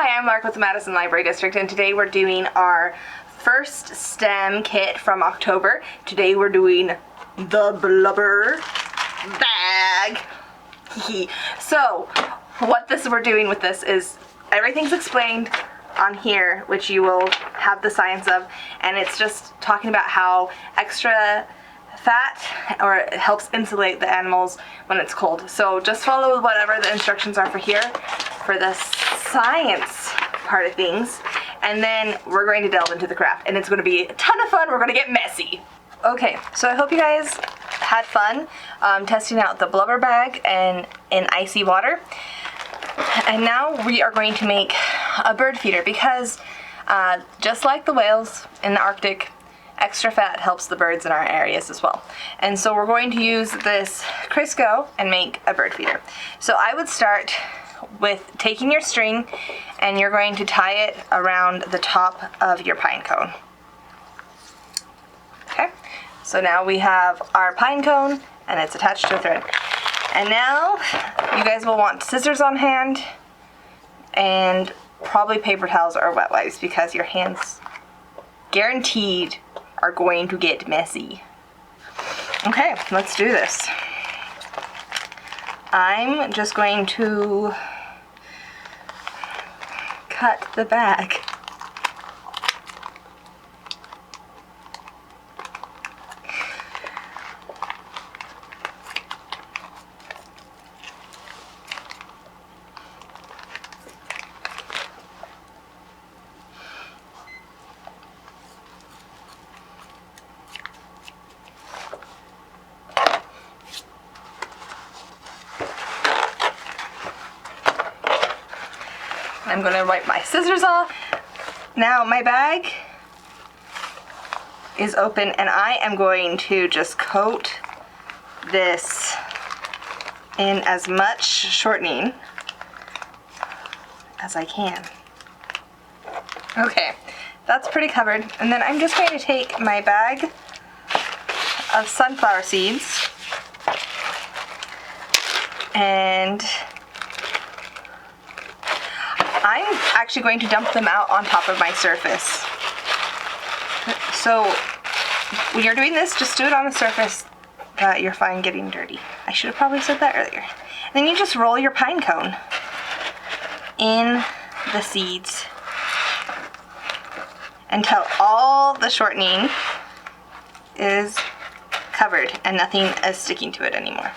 Hi, I'm Mark with the Madison Library District, and today we're doing our first STEM kit from October. Today we're doing the Blubber Bag. So, what we're doing with this is everything's explained on here, which you will have the science of, and it's just talking about how extra fat or it helps insulate the animals when it's cold. So just follow whatever the instructions are for here for the science part of things, and then we're going to delve into the craft, and it's going to be a ton of fun. We're going to get messy. Okay, so I hope you guys had fun testing out the Blubber Bag and in icy water. And now we are going to make a bird feeder because just like the whales in the Arctic, extra fat helps the birds in our areas as well. And so we're going to use this Crisco and make a bird feeder. So I would start with taking your string and you're going to tie it around the top of your pine cone. Okay, so now we have our pine cone and it's attached to a thread. And now you guys will want scissors on hand and probably paper towels or wet wipes because your hands guaranteed are going to get messy. Okay, let's do this. I'm just going to cut the bag. I'm going to wipe my scissors off. Now my bag is open and I am going to just coat this in as much shortening as I can. Okay, that's pretty covered. And then I'm just going to take my bag of sunflower seeds and I'm actually going to dump them out on top of my surface. So when you're doing this, just do it on a surface that you're fine getting dirty. I should have probably said that earlier. And then you just roll your pine cone in the seeds until all the shortening is covered and nothing is sticking to it anymore.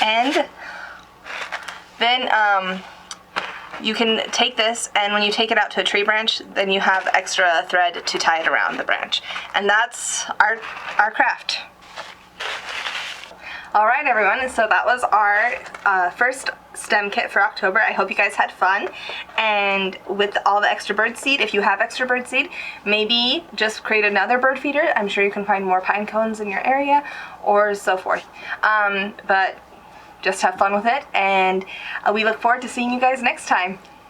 And then you can take this, and when you take it out to a tree branch, then you have extra thread to tie it around the branch. And that's our craft. Alright everyone, so that was our first STEM kit for October. I hope you guys had fun. And with all the extra bird seed, if you have extra bird seed, maybe just create another bird feeder. I'm sure you can find more pine cones in your area or so forth. But just have fun with it, and we look forward to seeing you guys next time.